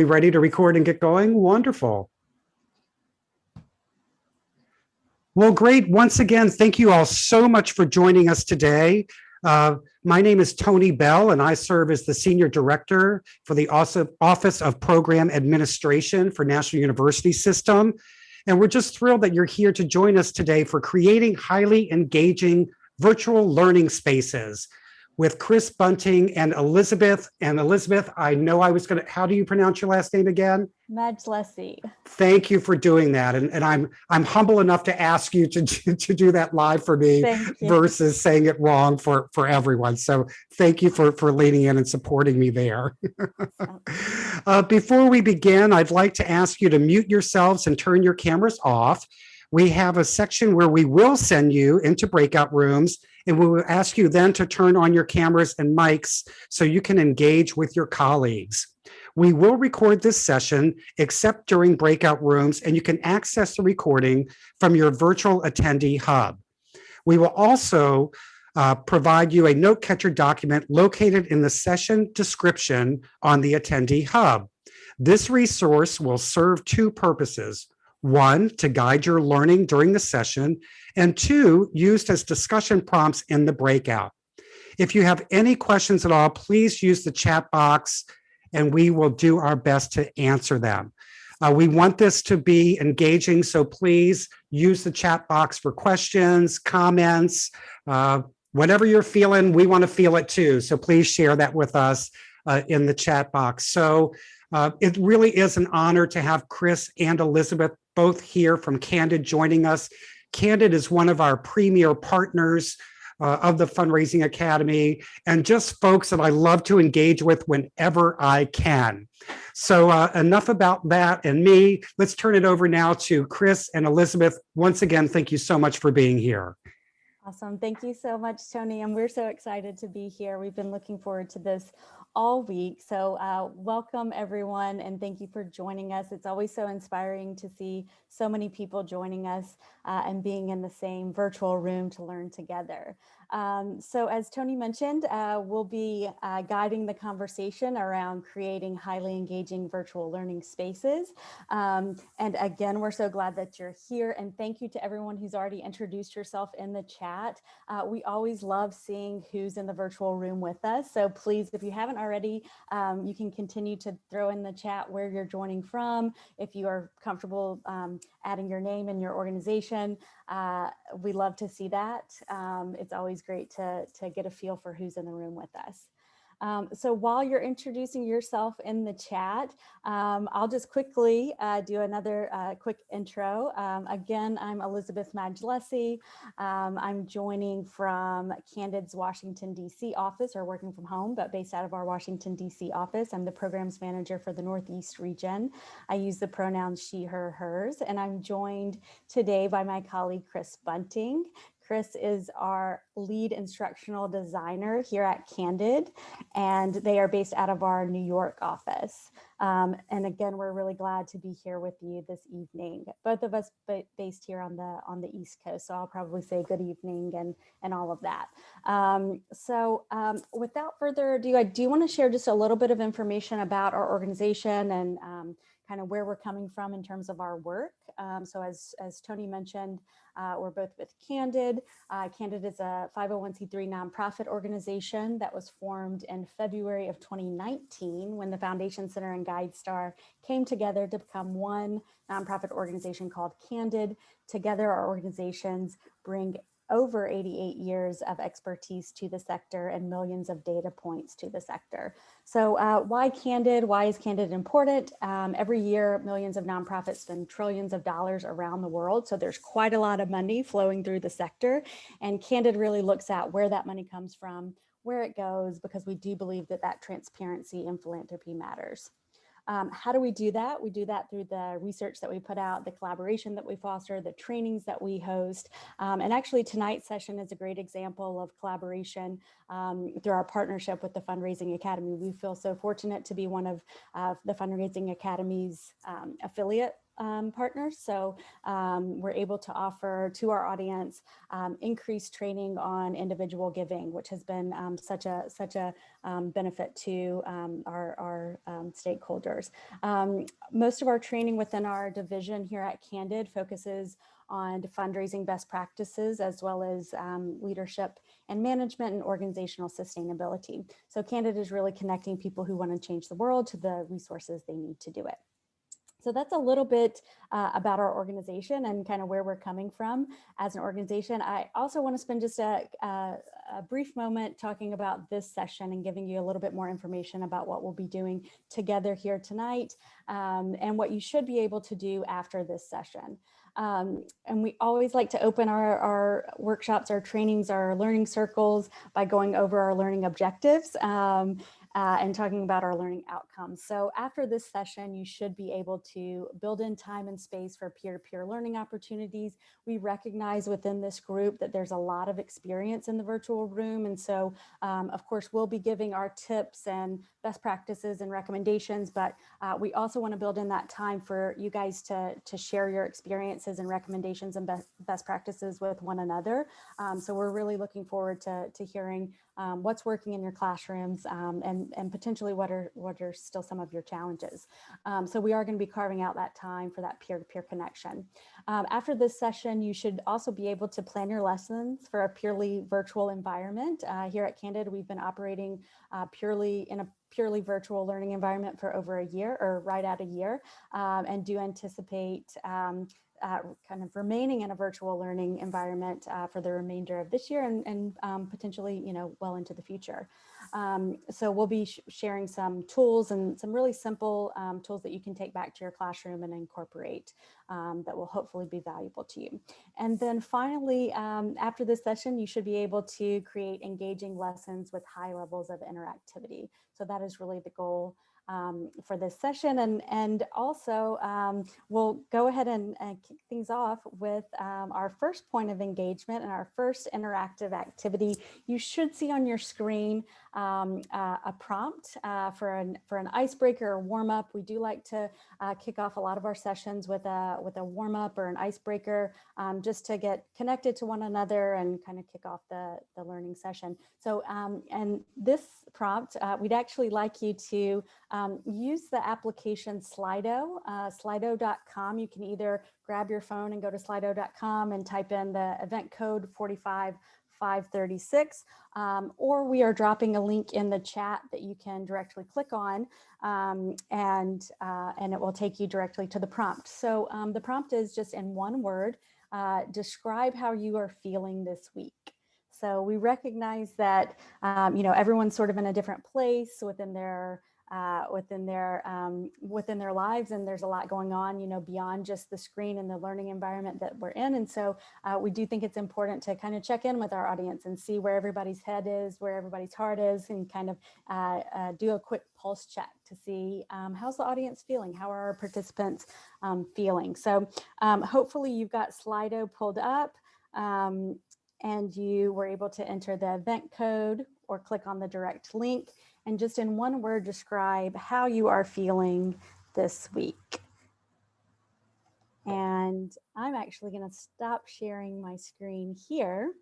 We ready to record and get going? Wonderful. Well, great. Once again, thank you all so much for joining us today. My name is Tony Bell, and I serve as the Senior Director for the Office of Program Administration for National University System. And we're just thrilled that you're here to join us today for creating highly engaging virtual learning spaces with Chris Bunting and Elizabeth. And Elizabeth, I know I was going to, how do you pronounce your last name again? Madjlesi. Thank you for doing that. And I'm humble enough to ask you to do that live for me versus saying it wrong for everyone. So thank you for leaning in and supporting me there. Before we begin, I'd like to ask you to mute yourselves and turn your cameras off. We have a section where we will send you into breakout rooms, and we will ask you then to turn on your cameras and mics so you can engage with your colleagues. We will record this session except during breakout rooms, and you can access the recording from your virtual attendee hub. We will also provide you a note catcher document located in the session description on the attendee hub. This resource will serve two purposes. One, to guide your learning during the session, and two, used as discussion prompts in the breakout. If you have any questions at all, please use the chat box and we will do our best to answer them. We want this to be engaging, so please use the chat box for questions, comments, whatever you're feeling, we want to feel it too. So please share that with us in the chat box. So it really is an honor to have Chris and Elizabeth both here from Candid joining us. Candid is one of our premier partners of the Fundraising Academy, and just folks that I love to engage with whenever I can. So enough about that and me. Let's turn it over now to Chris and Elizabeth. Once again, thank you so much for being here. Awesome. Thank you so much, Tony. And we're so excited to be here. We've been looking forward to this all week. So welcome, everyone, and thank you for joining us. It's always so inspiring to see so many people joining us and being in the same virtual room to learn together. So as Tony mentioned, we'll be guiding the conversation around creating highly engaging virtual learning spaces. And again, we're so glad that you're here. And thank you to everyone who's already introduced yourself in the chat. We always love seeing who's in the virtual room with us. So please, if you haven't already, you can continue to throw in the chat where you're joining from. If you are comfortable adding your name and your organization, we love to see that. It's always great to get a feel for who's in the room with us. So while you're introducing yourself in the chat, I'll just quickly do another quick intro. Again, I'm Elizabeth Madjlesi. I'm joining from Candid's Washington, D.C. office, or working from home, but based out of our Washington, D.C. office. I'm the programs manager for the Northeast region. I use the pronouns she, her, hers, and I'm joined today by my colleague, Chris Bunting. Chris is our lead instructional designer here at Candid, and they are based out of our New York office. And again, we're really glad to be here with you this evening. Both of us based here on the East Coast, so I'll probably say good evening and all of that. Without further ado, I do want to share just a little bit of information about our organization and kind of where we're coming from in terms of our work. So as Tony mentioned, we're both with Candid. Candid is a 501c3 nonprofit organization that was formed in February of 2019 when the Foundation Center and GuideStar came together to become one nonprofit organization called Candid. Together, our organizations bring over 88 years of expertise to the sector and millions of data points to the sector. So why Candid? Why is Candid important? Every year, millions of nonprofits spend trillions of dollars around the world. So there's quite a lot of money flowing through the sector. And Candid really looks at where that money comes from, where it goes, because we do believe that transparency in philanthropy matters. How do we do that? We do that through the research that we put out, the collaboration that we foster, the trainings that we host. And actually tonight's session is a great example of collaboration through our partnership with the Fundraising Academy. We feel so fortunate to be one of the Fundraising Academy's affiliate partners. So we're able to offer to our audience increased training on individual giving, which has been such a benefit to our stakeholders. Most of our training within our division here at Candid focuses on fundraising best practices, as well as leadership and management and organizational sustainability. So Candid is really connecting people who want to change the world to the resources they need to do it. So that's a little bit about our organization and kind of where we're coming from as an organization. I also want to spend just a brief moment talking about this session and giving you a little bit more information about what we'll be doing together here tonight and what you should be able to do after this session. And we always like to open our workshops, our trainings, our learning circles by going over our learning objectives. And talking about our learning outcomes. So after this session, you should be able to build in time and space for peer-to-peer learning opportunities. We recognize within this group that there's a lot of experience in the virtual room. And so, of course, we'll be giving our tips and best practices and recommendations, but we also want to build in that time for you guys to share your experiences and recommendations and best practices with one another. So we're really looking forward to hearing what's working in your classrooms and potentially what are still some of your challenges. So we are going to be carving out that time for that peer-to-peer connection. After this session, you should also be able to plan your lessons for a purely virtual environment. Here at Candid, we've been operating purely virtual learning environment for over a year, or right at a year, and do anticipate kind of remaining in a virtual learning environment for the remainder of this year and potentially, well into the future. So we'll be sharing some tools and some really simple tools that you can take back to your classroom and incorporate that will hopefully be valuable to you. And then finally, after this session, you should be able to create engaging lessons with high levels of interactivity. So that is really the goal for this session. And also we'll go ahead and kick things off with our first point of engagement and our first interactive activity. You should see on your screen a prompt for an icebreaker or warm up. We do like to kick off a lot of our sessions with a warm up or an icebreaker just to get connected to one another and kind of kick off the learning session. So and this prompt, we'd actually like you to use the application Slido, slido.com. You can either grab your phone and go to slido.com and type in the event code 45536, or we are dropping a link in the chat that you can directly click on, and it will take you directly to the prompt. So the prompt is just in one word, describe how you are feeling this week. So we recognize that everyone's sort of in a different place within their lives, and there's a lot going on, beyond just the screen and the learning environment that we're in. And so we do think it's important to kind of check in with our audience and see where everybody's head is, where everybody's heart is, and kind of do a quick pulse check to see how's the audience feeling, how are our participants feeling. So hopefully you've got Slido pulled up and you were able to enter the event code or click on the direct link and just in one word describe how you are feeling this week. And I'm actually going to stop sharing my screen here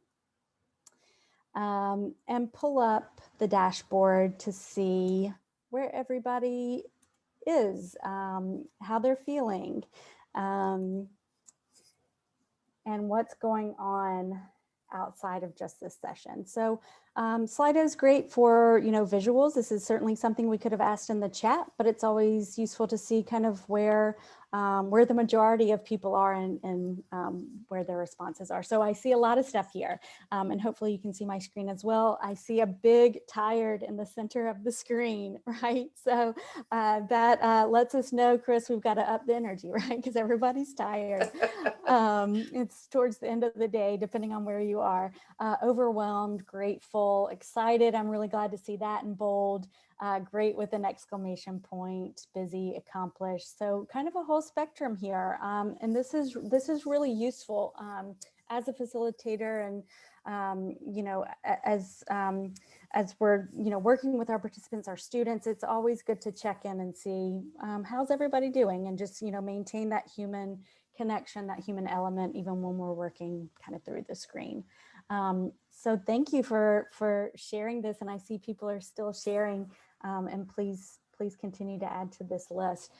and pull up the dashboard to see where everybody is, how they're feeling, and what's going on outside of just this session. So Slido is great for, visuals. This is certainly something we could have asked in the chat, but it's always useful to see kind of where the majority of people are and where their responses are. So I see a lot of stuff here, and hopefully you can see my screen as well. I see a big tired in the center of the screen, right? So that lets us know, Chris, we've got to up the energy, right? Because everybody's tired. It's towards the end of the day, depending on where you are. Overwhelmed, grateful, excited. I'm really glad to see that in bold. Great with an exclamation point, busy, accomplished. So kind of a whole spectrum here. And this is really useful as a facilitator you know, as we're, you know, working with our participants, our students, it's always good to check in and see how's everybody doing, and just, you know, maintain that human connection, that human element, even when we're working kind of through the screen. So thank you for sharing this, and I see people are still sharing, and please continue to add to this list.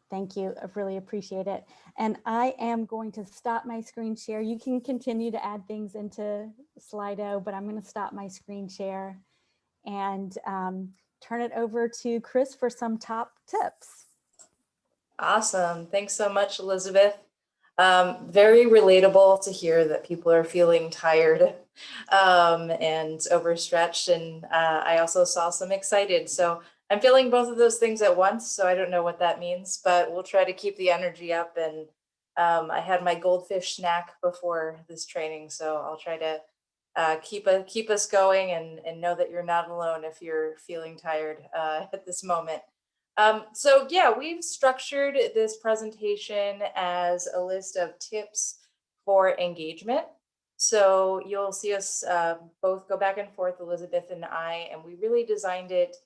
Thank you, I really appreciate it. And I am going to stop my screen share. You can continue to add things into Slido, but I'm going to stop my screen share and turn it over to Chris for some top tips. Awesome. Thanks so much, Elizabeth. Very relatable to hear that people are feeling tired and overstretched. And I also saw some excited. So I'm feeling both of those things at once. So I don't know what that means, but we'll try to keep the energy up. And I had my goldfish snack before this training, so I'll try to keep us going and know that you're not alone if you're feeling tired at this moment. So yeah, we've structured this presentation as a list of tips for engagement. So you'll see us both go back and forth, Elizabeth and I, and we really designed it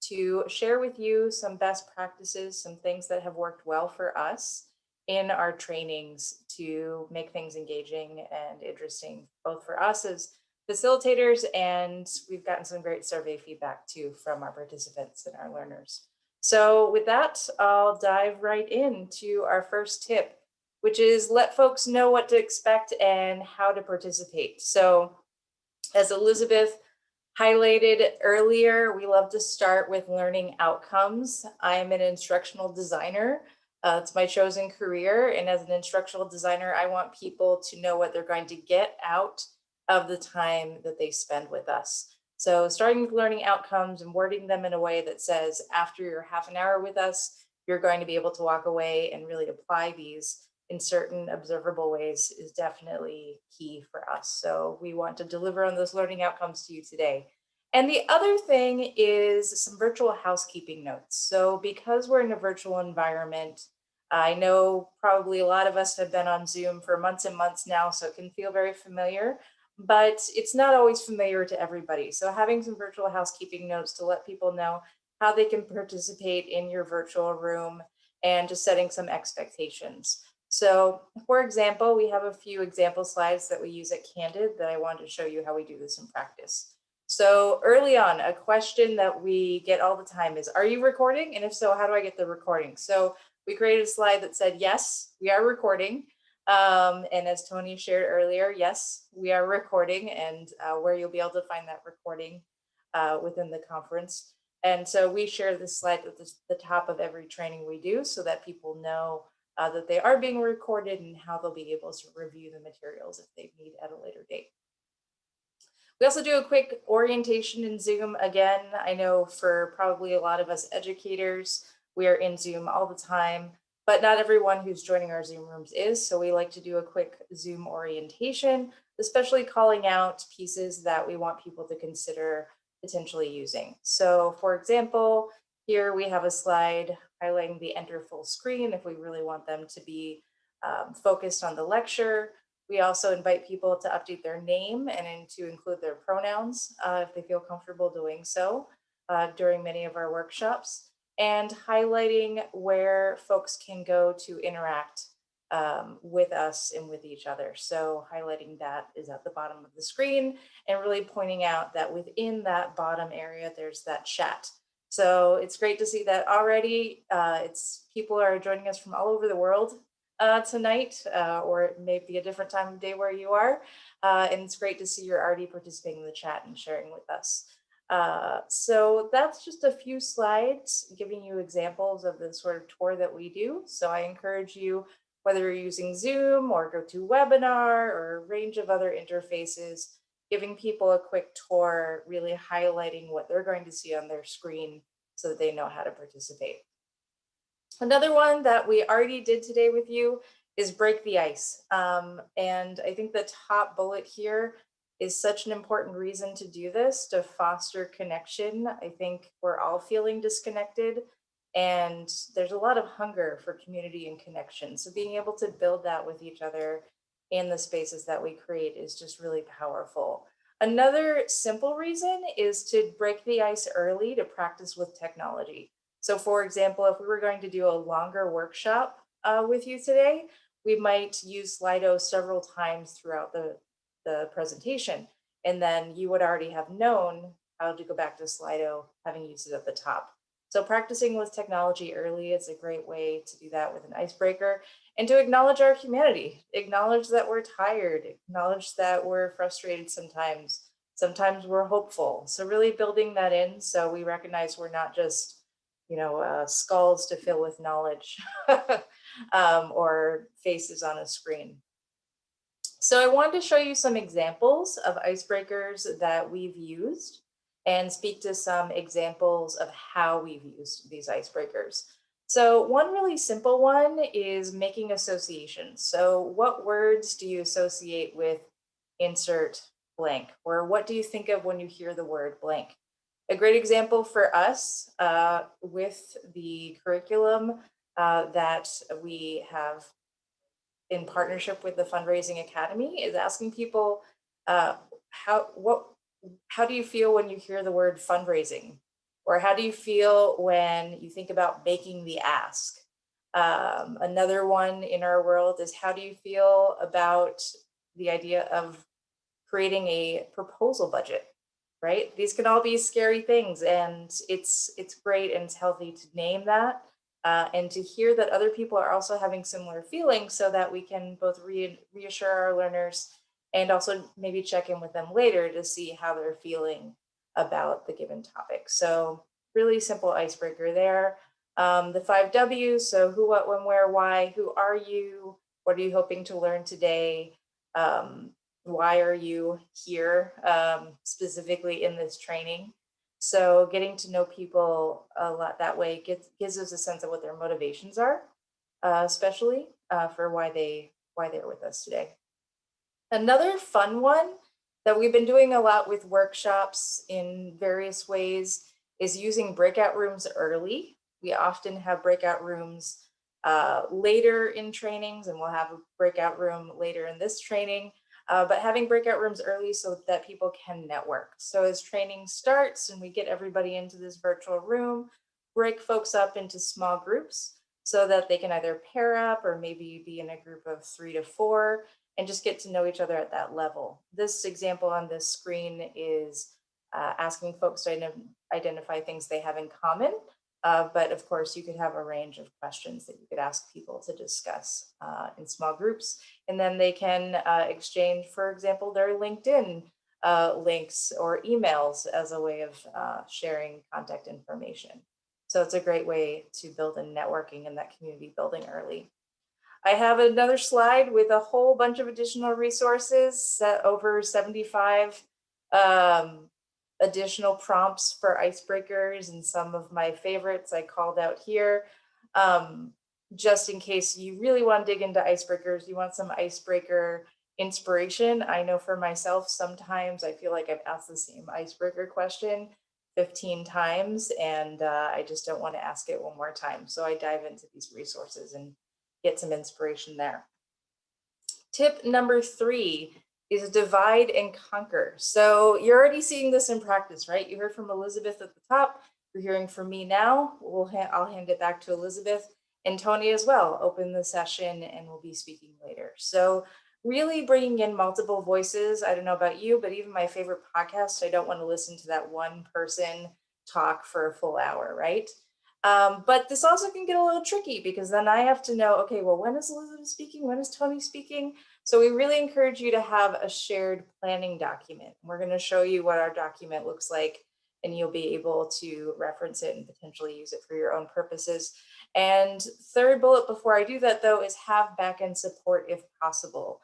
to share with you some best practices, some things that have worked well for us in our trainings to make things engaging and interesting, both for us as facilitators, and we've gotten some great survey feedback too from our participants and our learners. So with that, I'll dive right into our first tip, which is let folks know what to expect and how to participate. So as Elizabeth highlighted earlier, we love to start with learning outcomes. I'm an instructional designer. It's my chosen career. And as an instructional designer, I want people to know what they're going to get out of the time that they spend with us. So starting with learning outcomes and wording them in a way that says, after your half an hour with us, you're going to be able to walk away and really apply these in certain observable ways is definitely key for us. So we want to deliver on those learning outcomes to you today. And the other thing is some virtual housekeeping notes. So because we're in a virtual environment, I know probably a lot of us have been on Zoom for months and months now, so it can feel very familiar, but it's not always familiar to everybody. So having some virtual housekeeping notes to let people know how they can participate in your virtual room and just setting some expectations. So for example, we have a few example slides that we use at Candid that I wanted to show you how we do this in practice. So early on, a question that we get all the time is, are you recording? And if so, how do I get the recording? So we created a slide that said, yes, we are recording. And as Tony shared earlier, yes, we are recording, and where you'll be able to find that recording within the conference. And so we share this slide at the top of every training we do so that people know that they are being recorded and how they'll be able to review the materials if they need at a later date. We also do a quick orientation in Zoom. Again, I know for probably a lot of us educators, we are in Zoom all the time, but not everyone who's joining our Zoom rooms is. So we like to do a quick Zoom orientation, especially calling out pieces that we want people to consider potentially using. So for example, here we have a slide highlighting the enter full screen if we really want them to be focused on the lecture. We also invite people to update their name and to include their pronouns if they feel comfortable doing so during many of our workshops, and highlighting where folks can go to interact with us and with each other. So highlighting that is at the bottom of the screen and really pointing out that within that bottom area, there's that chat. So it's great to see that already. People are joining us from all over the world tonight, or it may be a different time of day where you are. And it's great to see you're already participating in the chat and sharing with us. So that's just a few slides giving you examples of the sort of tour that we do. So I encourage you, whether you're using Zoom or GoToWebinar or a range of other interfaces, giving people a quick tour, really highlighting what they're going to see on their screen so that they know how to participate. Another one that we already did today with you is break the ice. And I think the top bullet here is such an important reason to do this, to foster connection. I think we're all feeling disconnected, and there's a lot of hunger for community and connection. So being able to build that with each other and the spaces that we create is just really powerful. Another simple reason is to break the ice early to practice with technology. So for example, if we were going to do a longer workshop with you today, we might use Slido several times throughout the presentation. And then you would already have known how to go back to Slido, having used it at the top. So practicing with technology early is a great way to do that with an icebreaker, and to acknowledge our humanity, acknowledge that we're tired, acknowledge that we're frustrated sometimes. Sometimes we're hopeful. So really building that in so we recognize we're not just, skulls to fill with knowledge or faces on a screen. So I wanted to show you some examples of icebreakers that we've used and speak to some examples of how we've used these icebreakers. So one really simple one is making associations. So what words do you associate with insert blank? Or what do you think of when you hear the word blank? A great example for us with the curriculum that we have in partnership with the Fundraising Academy is asking people how do you feel when you hear the word fundraising? Or how do you feel when you think about making the ask? Another one in our world is how do you feel about the idea of creating a proposal budget, right? These can all be scary things, and it's great and it's healthy to name that and to hear that other people are also having similar feelings so that we can both reassure our learners and also maybe check in with them later to see how they're feeling about the given topic. So really simple icebreaker there. The 5 W's, so who, what, when, where, why, who are you? What are you hoping to learn today? Why are you here specifically in this training? So getting to know people a lot that way gives us a sense of what their motivations are, especially for why they're with us today. Another fun one that we've been doing a lot with workshops in various ways is using breakout rooms early. We often have breakout rooms later in trainings, and we'll have a breakout room later in this training. But having breakout rooms early so that people can network. So as training starts and we get everybody into this virtual room, break folks up into small groups so that they can either pair up or maybe be in a group of 3 to 4 and just get to know each other at that level. This example on this screen is asking folks to identify things they have in common. But of course, you could have a range of questions that you could ask people to discuss in small groups. And then they can exchange, for example, their LinkedIn links or emails as a way of sharing contact information. So it's a great way to build in networking and that community building early. I have another slide with a whole bunch of additional resources, over 75 additional prompts for icebreakers, and some of my favorites I called out here. Just in case you really want to dig into icebreakers, you want some icebreaker inspiration. I know for myself, sometimes I feel like I've asked the same icebreaker question 15 times and I just don't want to ask it one more time. So I dive into these resources and get some inspiration there. Tip number 3 is divide and conquer. So you're already seeing this in practice, right? You heard from Elizabeth at the top. You're hearing from me now. I'll hand it back to Elizabeth and Tony as well. Open the session and we'll be speaking later. So really bringing in multiple voices. I don't know about you, but even my favorite podcast, I don't want to listen to that one person talk for a full hour, right? But this also can get a little tricky because then I have to know, okay, well, when is Elizabeth speaking? When is Tony speaking? So we really encourage you to have a shared planning document. We're going to show you what our document looks like, and you'll be able to reference it and potentially use it for your own purposes. And third bullet before I do that, though, is have back-end support if possible.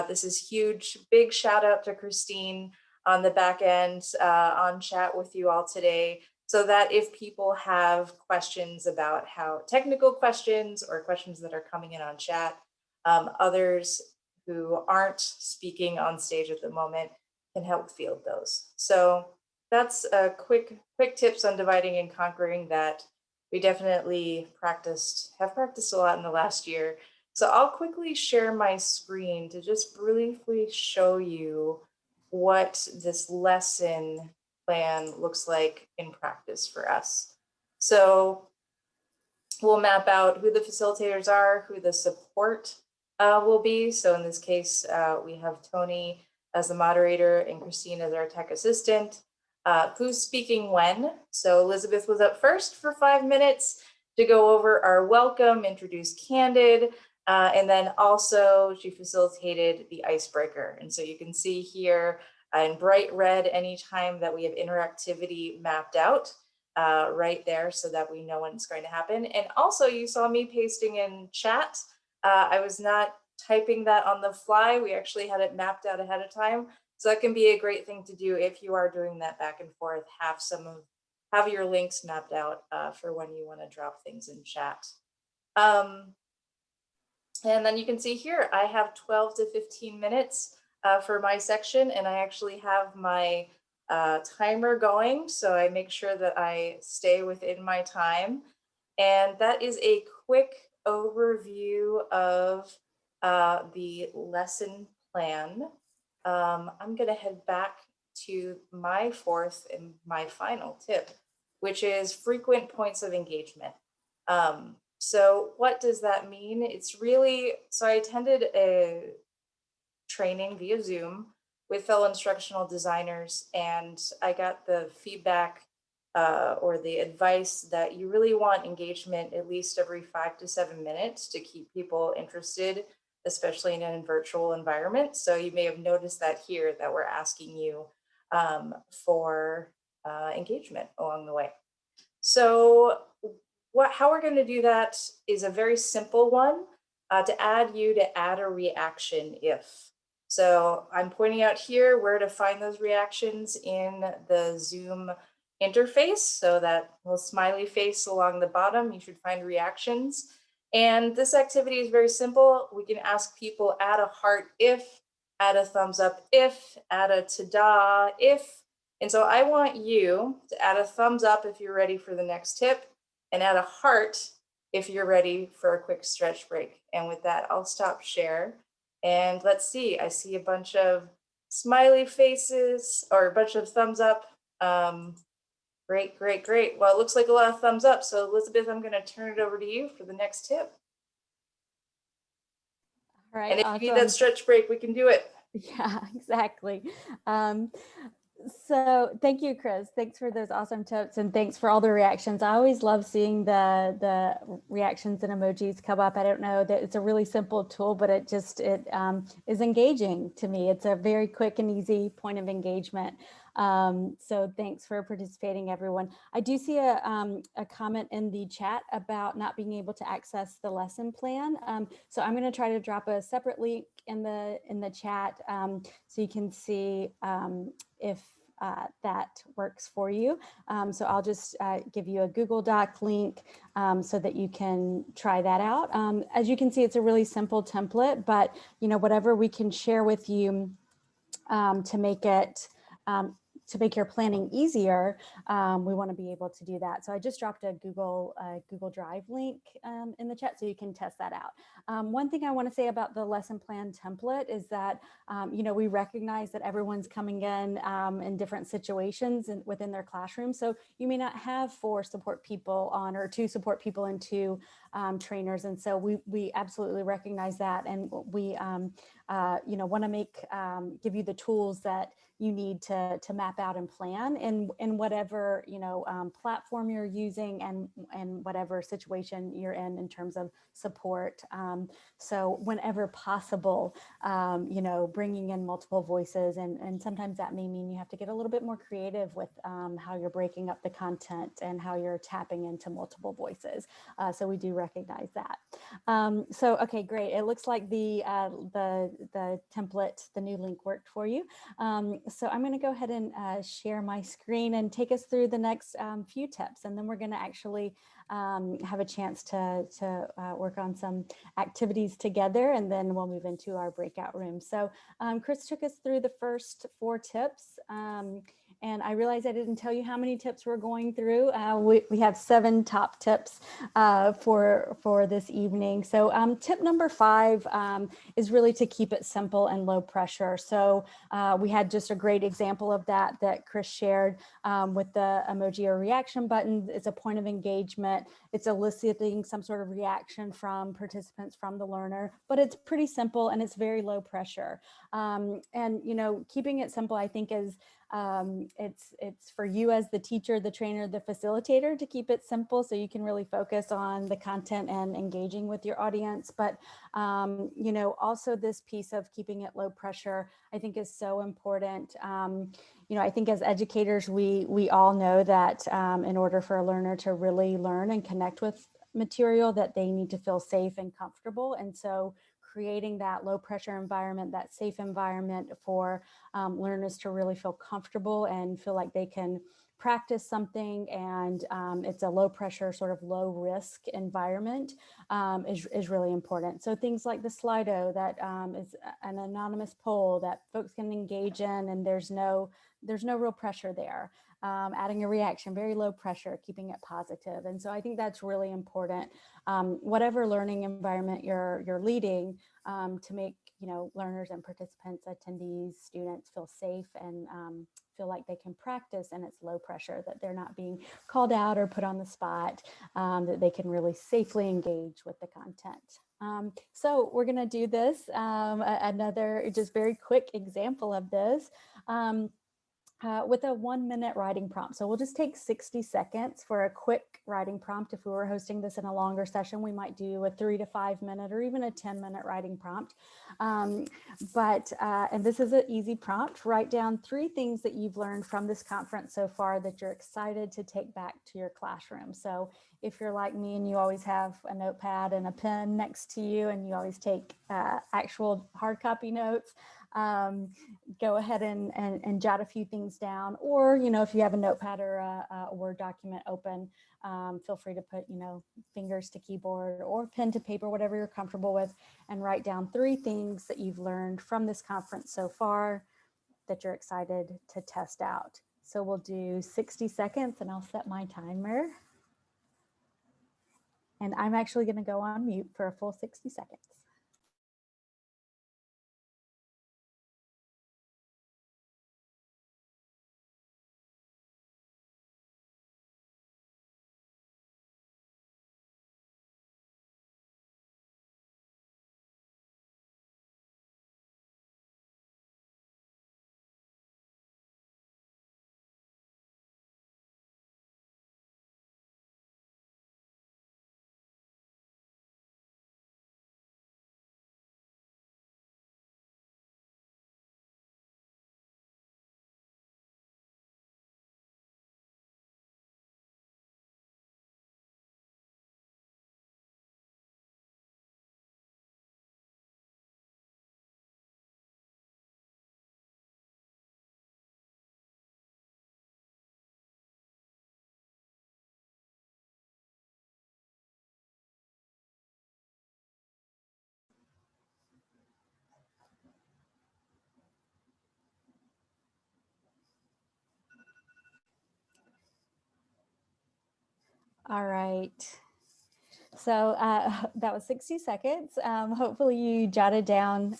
This is huge. Big shout out to Christine on the back end on chat with you all today, so that if people have questions about how technical questions or questions that are coming in on chat, others who aren't speaking on stage at the moment can help field those. So that's a quick tips on dividing and conquering that we definitely have practiced a lot in the last year. So I'll quickly share my screen to just briefly show you what this lesson plan looks like in practice for us. So we'll map out who the facilitators are, who the support will be. So in this case, we have Tony as the moderator and Christine as our tech assistant. Who's speaking when? So Elizabeth was up first for 5 minutes to go over our welcome, introduce Candid, and then also she facilitated the icebreaker. And so you can see here in bright red anytime that we have interactivity mapped out right there so that we know when it's going to happen. And also you saw me pasting in chat. I was not typing that on the fly. We actually had it mapped out ahead of time. So that can be a great thing to do if you are doing that back and forth, have your links mapped out for when you want to drop things in chat. And then you can see here, I have 12 to 15 minutes for my section, and I actually have my timer going, so I make sure that I stay within my time. And that is a quick overview of the lesson plan. I'm gonna head back to my fourth and my final tip, which is frequent points of engagement. So what does that mean? It's really, so I attended a training via Zoom with fellow instructional designers, and I got the feedback or the advice that you really want engagement at least every 5 to 7 minutes to keep people interested, especially in a virtual environment. So you may have noticed that here that we're asking you for engagement along the way. So how we're going to do that is a very simple one to add a reaction if. So I'm pointing out here where to find those reactions in the Zoom interface. So that little smiley face along the bottom, you should find reactions. And this activity is very simple. We can ask people add a heart if, add a thumbs up if, add a ta-da if. And so I want you to add a thumbs up if you're ready for the next tip, and add a heart if you're ready for a quick stretch break. And with that, I'll stop share. And let's see, I see a bunch of smiley faces or a bunch of thumbs up. Great, great, great. Well, it looks like a lot of thumbs up. So Elizabeth, I'm gonna turn it over to you for the next tip. All right, And if awesome. you need that stretch break, we can do it. Yeah, exactly. So thank you, Chris. Thanks for those awesome tips, and thanks for all the reactions. I always love seeing the reactions and emojis come up. I don't know that it's a really simple tool, but it is engaging to me. It's a very quick and easy point of engagement. So thanks for participating, everyone. I do see a comment in the chat about not being able to access the lesson plan. So I'm going to try to drop a separate link in the chat so you can see if that works for you. So I'll just give you a Google Doc link so that you can try that out. As you can see, it's a really simple template, but whatever we can share with you to make it to make your planning easier, we want to be able to do that. So I just dropped a Google Drive link in the chat so you can test that out. One thing I want to say about the lesson plan template is that, we recognize that everyone's coming in different situations and within their classroom. So you may not have 4 support people on or 2 support people and 2 trainers. And so we absolutely recognize that. And we, want to give you the tools that you need to map out and plan in whatever platform you're using and whatever situation you're in terms of support. So whenever possible, bringing in multiple voices, and sometimes that may mean you have to get a little bit more creative with how you're breaking up the content and how you're tapping into multiple voices. So we do recognize that. So okay, great. It looks like the template, the new link worked for you. So I'm going to go ahead and share my screen and take us through the next few tips, and then we're going to actually have a chance to work on some activities together, and then we'll move into our breakout room. So Chris took us through the first 4 tips, And I realized I didn't tell you how many tips we're going through. We have 7 top tips for this evening. So tip number 5 is really to keep it simple and low pressure. So we had just a great example of that Chris shared with the emoji or reaction button. It's a point of engagement. It's eliciting some sort of reaction from participants, from the learner, but it's pretty simple and it's very low pressure. And, you know, keeping it simple, I think is it's for you as the teacher, the trainer, the facilitator to keep it simple so you can really focus on the content and engaging with your audience. But, you know, also this piece of keeping it low pressure, I think is so important. You know, I think as educators, we all know that in order for a learner to really learn and connect with material, that they need to feel safe and comfortable. And so creating that low pressure environment, that safe environment for learners to really feel comfortable and feel like they can practice something, and it's a low pressure, sort of low risk environment is really important. So things like the Slido, that is an anonymous poll that folks can engage in, and there's no real pressure there. Adding a reaction, very low pressure, keeping it positive. And so I think that's really important. Whatever learning environment you're leading, to make, you know, learners and participants, attendees, students feel safe and feel like they can practice, and it's low pressure, that they're not being called out or put on the spot, that they can really safely engage with the content. So we're going to do this, another just very quick example of this. With a 1-minute writing prompt. So we'll just take 60 seconds for a quick writing prompt. If we were hosting this in a longer session, we might do a 3 to 5 minute or even a 10-minute writing prompt. And this is an easy prompt. Write down 3 things that you've learned from this conference so far that you're excited to take back to your classroom. So if you're like me and you always have a notepad and a pen next to you and you always take actual hard copy notes, go ahead and jot a few things down. Or, you know, if you have a notepad or a Word document open, feel free to put, you know, fingers to keyboard or pen to paper, whatever you're comfortable with, and write down 3 things that you've learned from this conference so far that you're excited to test out. So we'll do 60 seconds and I'll set my timer. And I'm actually going to go on mute for a full 60 seconds. All right. So that was 60 seconds. Hopefully you jotted down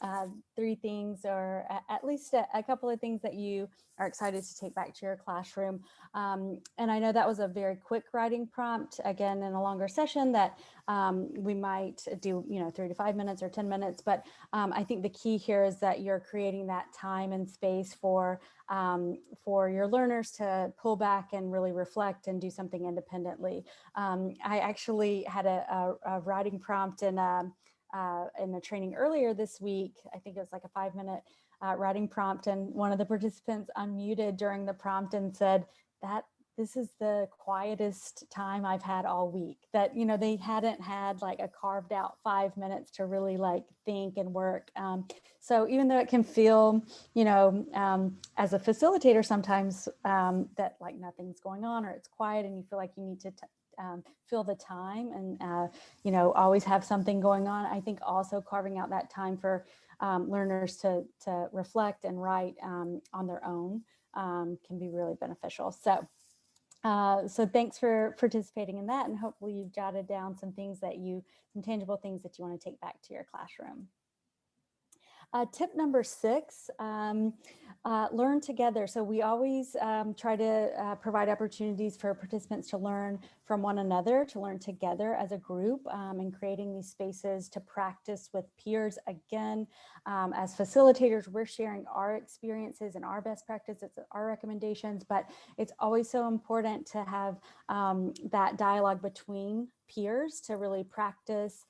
3 things, or at least a couple of things that you are excited to take back to your classroom. And I know that was a very quick writing prompt. Again, in a longer session that we might do, you know, 3 to 5 minutes or 10 minutes. But I think the key here is that you're creating that time and space for your learners to pull back and really reflect and do something independently. I actually had a writing prompt in a training earlier this week. I think it was like a 5-minute writing prompt, and one of the participants unmuted during the prompt and said that this is the quietest time I've had all week. That, you know, they hadn't had like a carved out 5 minutes to really like think and work. So even though it can feel, you know, as a facilitator sometimes that like nothing's going on or it's quiet and you feel like you need to fill the time and, you know, always have something going on. I think also carving out that time for learners to reflect and write on their own can be really beneficial. So thanks for participating in that, and hopefully you've jotted down some tangible things that you want to take back to your classroom. Tip number 6, learn together. So we always try to provide opportunities for participants to learn from one another, to learn together as a group, and creating these spaces to practice with peers. Again, as facilitators, we're sharing our experiences and our best practices, our recommendations, but it's always so important to have that dialogue between peers to really practice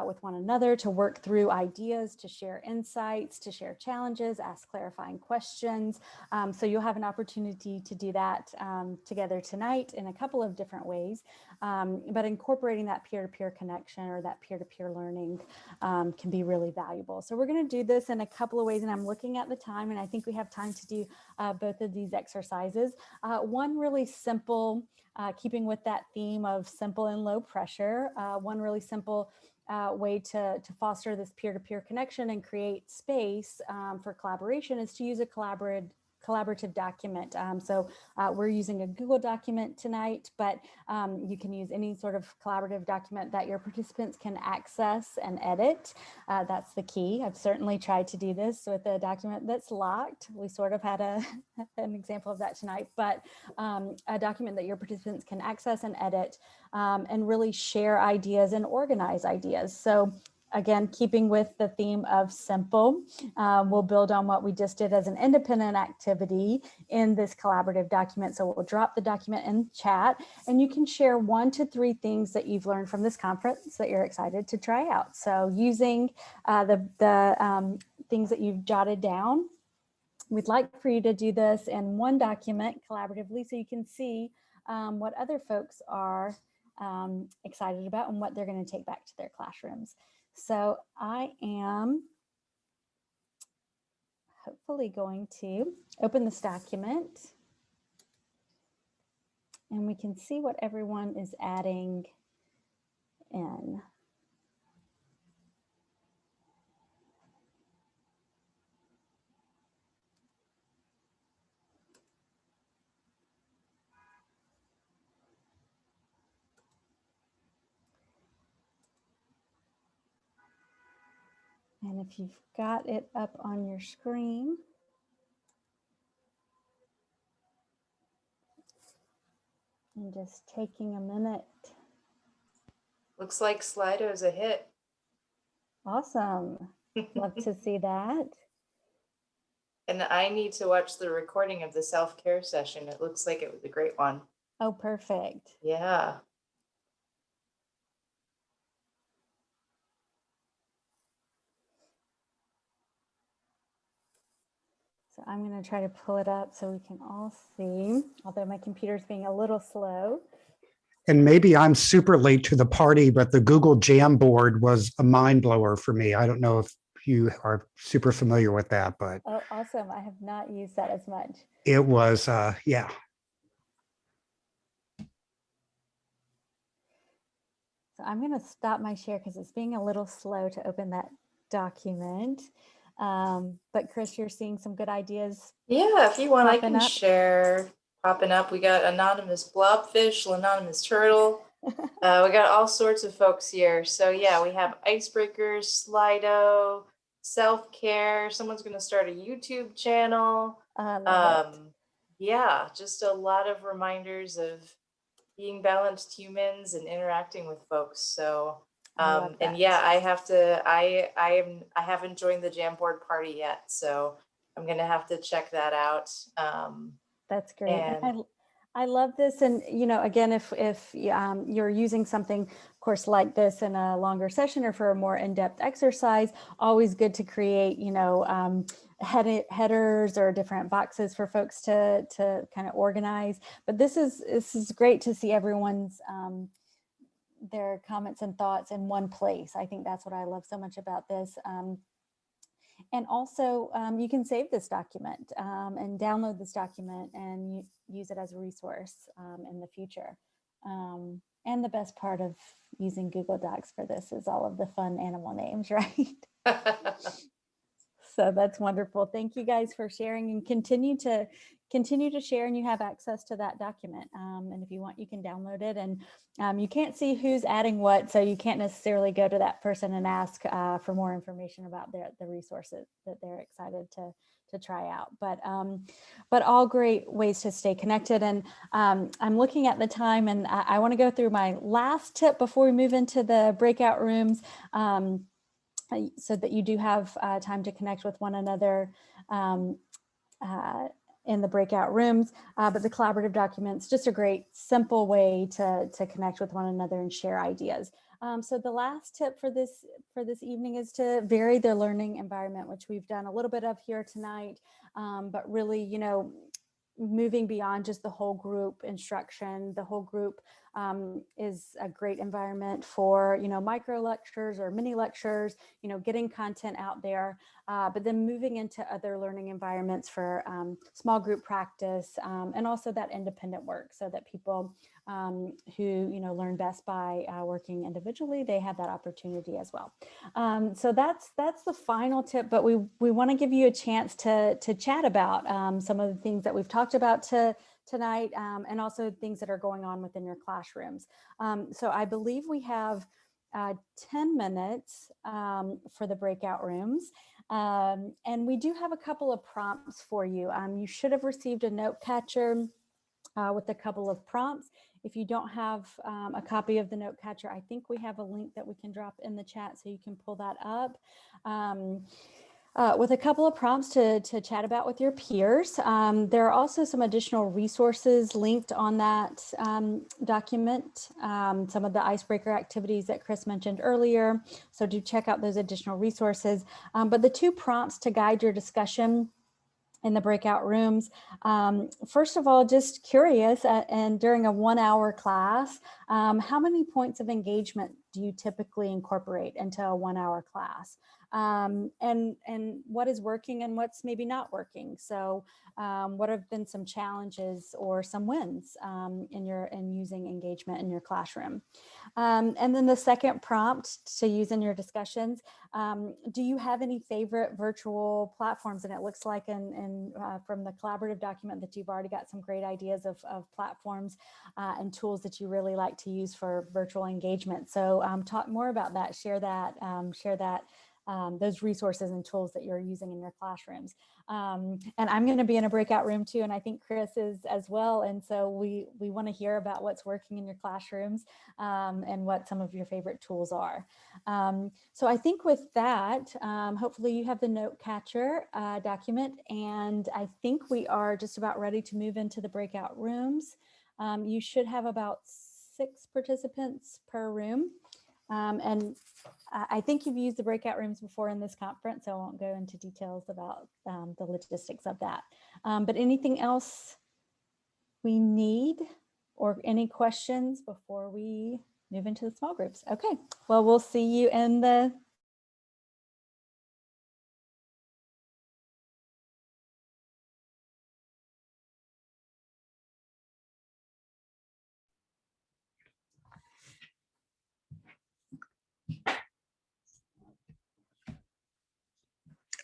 with one another, to work through ideas, to share insights, to share challenges, ask clarifying questions. So you'll have an opportunity to do that together tonight in a couple of different ways, but incorporating that peer-to-peer connection or that peer-to-peer learning can be really valuable. So we're going to do this in a couple of ways, and I'm looking at the time, and I think we have time to do both of these exercises. One really simple, keeping with that theme of simple and low pressure, one really simple way to foster this peer-to-peer connection and create space for collaboration is to use a collaborative document. So we're using a Google document tonight, but you can use any sort of collaborative document that your participants can access and edit. That's the key. I've certainly tried to do this with a document that's locked. We sort of had an example of that tonight, but a document that your participants can access and edit and really share ideas and organize ideas. So again, keeping with the theme of simple, we'll build on what we just did as an independent activity in this collaborative document. So we'll drop the document in chat, and you can share 1 to 3 things that you've learned from this conference that you're excited to try out. So using the things that you've jotted down, we'd like for you to do this in one document collaboratively so you can see what other folks are excited about and what they're going to take back to their classrooms. So I am hopefully going to open this document, and we can see what everyone is adding in. And if you've got it up on your screen, I'm just taking a minute. Looks like Slido's a hit. Awesome. Love to see that. And I need to watch the recording of the self-care session. It looks like it was a great one. Oh, perfect. Yeah. So I'm going to try to pull it up so we can all see, although my computer's being a little slow. And maybe I'm super late to the party, but the Google Jamboard was a mind blower for me. I don't know if you are super familiar with that, but Oh, awesome. I have not used that as much. it was, yeah. So I'm going to stop my share because it's being a little slow to open that document. But Chris, you're seeing some good ideas. Yeah, if you want, I can up. share popping up. We got anonymous blobfish, anonymous turtle. We got all sorts of folks here. So yeah, we have icebreakers, Slido, self-care. Someone's going to start a YouTube channel. Yeah, just a lot of reminders of being balanced humans and interacting with folks. So and yeah, I haven't joined the Jamboard party yet, so I'm gonna have to check that out. That's great. And I love this. And, you know, again, if you're using something, of course, like this in a longer session or for a more in-depth exercise, always good to create, you know, headers or different boxes for folks to kind of organize. But this is great to see everyone's their comments and thoughts in one place. I think that's what I love so much about this. And also, you can save this document and download this document and use it as a resource in the future. And the best part of using Google Docs for this is all of the fun animal names, right? So that's wonderful. Thank you guys for sharing, and continue to continue to share, and you have access to that document. And if you want, you can download it, and you can't see who's adding what, so you can't necessarily go to that person and ask for more information about the resources that they're excited to try out. But all great ways to stay connected. And I'm looking at the time, and I want to go through my last tip before we move into the breakout rooms, so that you do have time to connect with one another in the breakout rooms. But the collaborative documents, just a great simple way to connect with one another and share ideas. So the last tip for this evening is to vary their learning environment, which we've done a little bit of here tonight, but really, you know, moving beyond just the whole group instruction. The whole group is a great environment for, you know, micro lectures or mini lectures, you know, getting content out there, but then moving into other learning environments for small group practice, and also that independent work, so that people who, you know, learn best by working individually, they have that opportunity as well. So that's the final tip, but we want to give you a chance to chat about some of the things that we've talked about tonight, and also things that are going on within your classrooms. So I believe we have 10 minutes for the breakout rooms. And we do have a couple of prompts for you. You should have received a note catcher with a couple of prompts. If you don't have a copy of the note catcher, I think we have a link that we can drop in the chat so you can pull that up. With a couple of prompts to chat about with your peers. There are also some additional resources linked on that document, some of the icebreaker activities that Chris mentioned earlier. So do check out those additional resources. But the two prompts to guide your discussion in the breakout rooms. First of all, just curious, and during a 1 hour class, how many points of engagement do you typically incorporate into a 1 hour class? And what is working and what's maybe not working? So what have been some challenges or some wins in using engagement in your classroom? And then the second prompt to use in your discussions, do you have any favorite virtual platforms? And it looks like from the collaborative document that you've already got some great ideas of platforms and tools that you really like to use for virtual engagement. So talk more about that, share that, those resources and tools that you're using in your classrooms. And I'm going to be in a breakout room too, and I think Chris is as well. And so we want to hear about what's working in your classrooms and what some of your favorite tools are. So I think with that, hopefully you have the note catcher document, and I think we are just about ready to move into the breakout rooms. You should have about 6 participants per room. And I think you've used the breakout rooms before in this conference, so I won't go into details about the logistics of that. But anything else we need, or any questions before we move into the small groups? Okay, well, we'll see you in the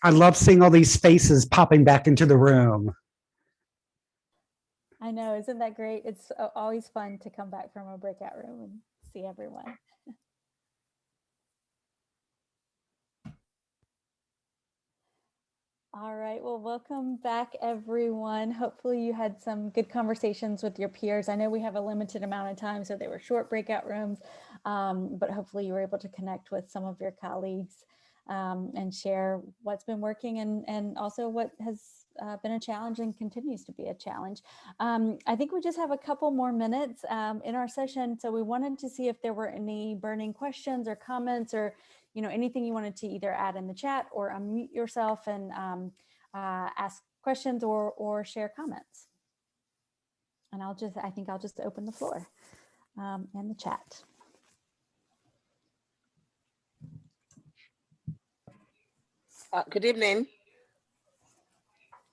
I love seeing all these faces popping back into the room. I know, isn't that great? It's always fun to come back from a breakout room and see everyone. All right, well, welcome back, everyone. Hopefully you had some good conversations with your peers. I know we have a limited amount of time, so they were short breakout rooms, but hopefully you were able to connect with some of your colleagues and share what's been working and also what has been a challenge and continues to be a challenge. I think we just have a couple more minutes in our session, so we wanted to see if there were any burning questions or comments, or anything you wanted to either add in the chat or unmute yourself and ask questions or share comments. And I think I'll just open the floor in the chat. Good evening.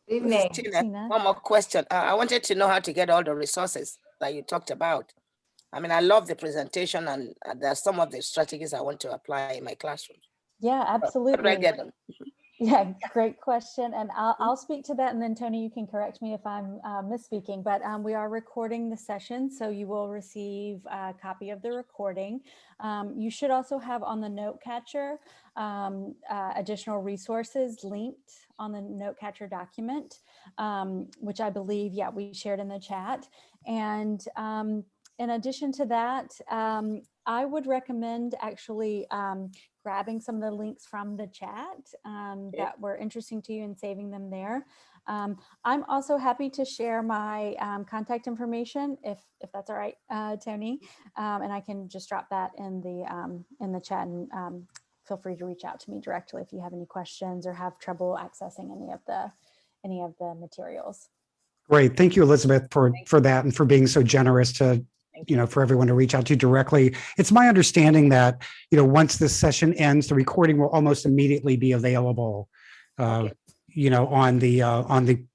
Good evening. Tina. One more question. I wanted to know how to get all the resources that you talked about. I mean, I love the presentation, and there are some of the strategies I want to apply in my classroom. Yeah, absolutely. How do I get them? Yeah, great question. And I'll speak to that. And then Tony, you can correct me if I'm misspeaking, but we are recording the session. So you will receive a copy of the recording. You should also have on the note catcher additional resources linked on the note catcher document, which I believe, yeah, we shared in the chat. And in addition to that, I would recommend actually grabbing some of the links from the chat that were interesting to you and saving them there. I'm also happy to share my contact information if that's all right, Tony, and I can just drop that in the chat, and feel free to reach out to me directly if you have any questions or have trouble accessing any of the materials. Great. Thank you, Elizabeth, for that and for being so generous to, for everyone to reach out to you directly. It's my understanding that, once this session ends, the recording will almost immediately be available, on the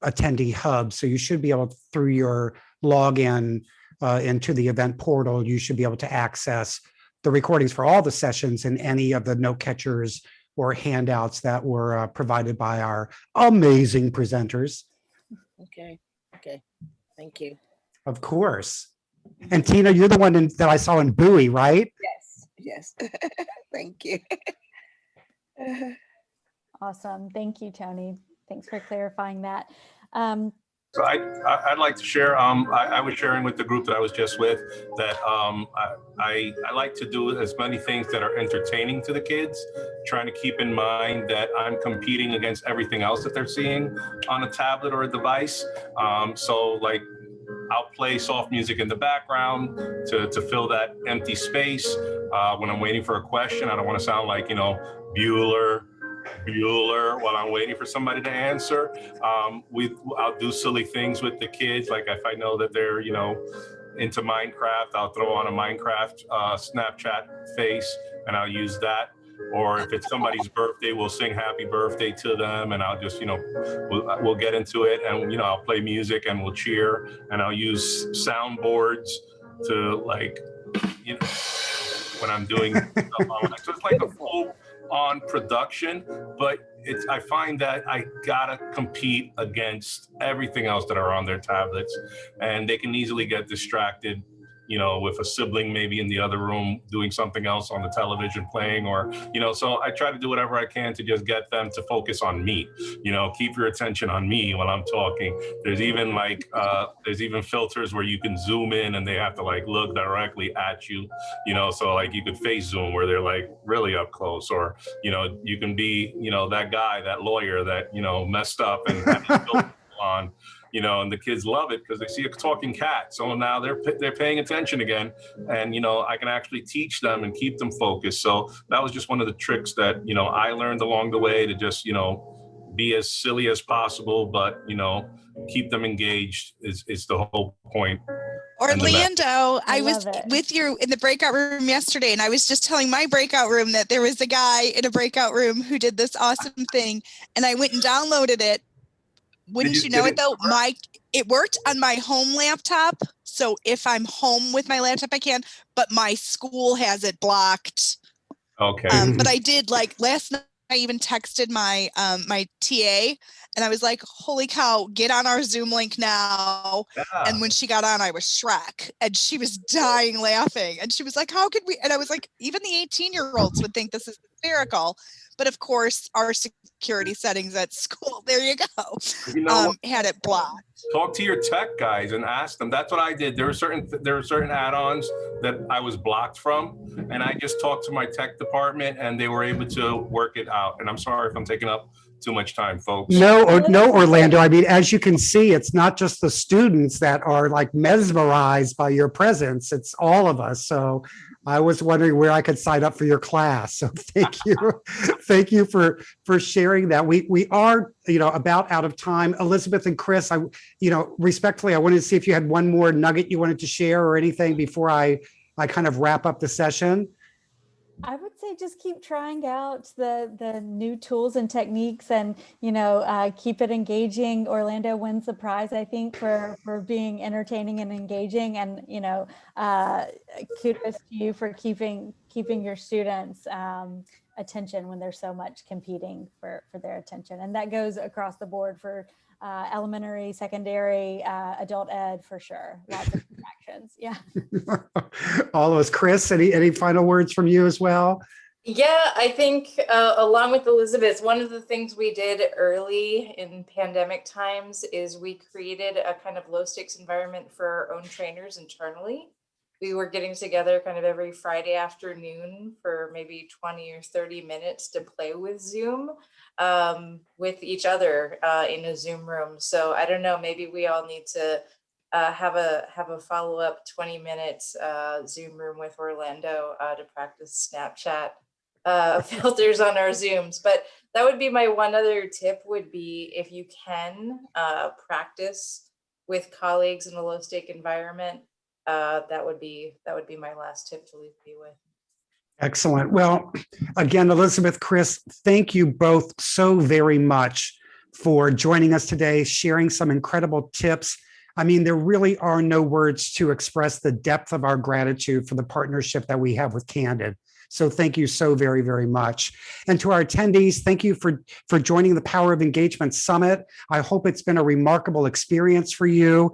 attendee hub. So you should be able, through your login into the event portal, you should be able to access the recordings for all the sessions and any of the note catchers or handouts that were provided by our amazing presenters. Okay. Thank you. Of course. And Tina, you're the one that I saw in Bowie, right? Yes. Thank you. Awesome. Thank you, Tony. Thanks for clarifying that. So I'd like to share, I was sharing with the group that I was just with that I like to do as many things that are entertaining to the kids, trying to keep in mind that I'm competing against everything else that they're seeing on a tablet or a device. So like I'll play soft music in the background to fill that empty space. When I'm waiting for a question, I don't want to sound like, Bueller while I'm waiting for somebody to answer. I'll do silly things with the kids. Like if I know that they're, into Minecraft, I'll throw on a Minecraft Snapchat face and I'll use that. Or if it's somebody's birthday, we'll sing happy birthday to them and I'll just, we'll get into it and, I'll play music and we'll cheer and I'll use soundboards to like, when I'm doing stuff online. So it's like a full on production, but I find that I gotta compete against everything else that are on their tablets and they can easily get distracted, with a sibling maybe in the other room doing something else on the television playing or, so I try to do whatever I can to just get them to focus on me, keep your attention on me when I'm talking. There's even there's even filters where you can zoom in and they have to like look directly at you, so like you could face zoom where they're like really up close or, you can be, that guy, that lawyer that, messed up and had his filter on. And the kids love it because they see a talking cat. So now they're paying attention again. And, I can actually teach them and keep them focused. So that was just one of the tricks that, I learned along the way to just, be as silly as possible, but, keep them engaged is the whole point. Orlando, I was it. with you in the breakout room yesterday, and I was just telling my breakout room that there was a guy in a breakout room who did this awesome thing. And I went and downloaded it. Wouldn't you know it though? It worked on my home laptop. So if I'm home with my laptop, I can, but my school has it blocked. Okay. But I did like last night, I even texted my my TA and I was like, holy cow, get on our Zoom link now. Yeah. And when she got on, I was Shrek and she was dying laughing. And she was like, how could we? And I was like, even the 18-year-olds would think this is hysterical. But of course, our security settings at school, there you go, had it blocked. Talk to your tech guys and ask them. That's what I did. There were certain add-ons that I was blocked from, and I just talked to my tech department, and they were able to work it out. And I'm sorry if I'm taking up too much time, folks. No, Orlando. I mean, as you can see, it's not just the students that are like mesmerized by your presence. It's all of us. So I was wondering where I could sign up for your class. So thank you. Thank you for sharing that. We are, about out of time. Elizabeth and Chris, respectfully, I wanted to see if you had one more nugget you wanted to share or anything before I kind of wrap up the session. I would say just keep trying out the new tools and techniques, and keep it engaging. Orlando wins the prize, I think, for being entertaining and engaging, and kudos to you for keeping your students attention when there's so much competing for their attention, and that goes across the board for elementary, secondary, adult ed, for sure. Lots of distractions. Yeah. All those. Chris, any final words from you as well? Yeah, I think along with Elizabeth, one of the things we did early in pandemic times is we created a kind of low stakes environment for our own trainers internally. We were getting together kind of every Friday afternoon for maybe 20 or 30 minutes to play with Zoom with each other in a Zoom room. So I don't know, maybe we all need to have a follow-up 20-minute Zoom room with Orlando to practice Snapchat filters on our Zooms. But that would be my one other tip, would be if you can practice with colleagues in a low stake environment. That would be my last tip to leave you with. Excellent. Well, again, Elizabeth, Chris, thank you both so very much for joining us today, sharing some incredible tips. I mean, there really are no words to express the depth of our gratitude for the partnership that we have with Candid. So thank you so very, very much. And to our attendees, thank you for joining the Power of Engagement Summit. I hope it's been a remarkable experience for you.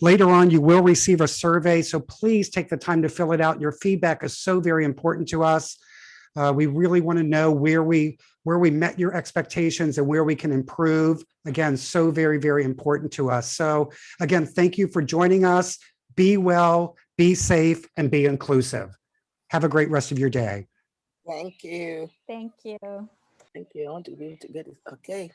Later on, you will receive a survey, so please take the time to fill it out. Your feedback is so very important to us. We really want to know where we met your expectations and where we can improve. Again, so very, very important to us. So again, thank you for joining us. Be well, be safe, and be inclusive. Have a great rest of your day. Thank you. Thank you. Thank you. I want to be able to get it. Okay.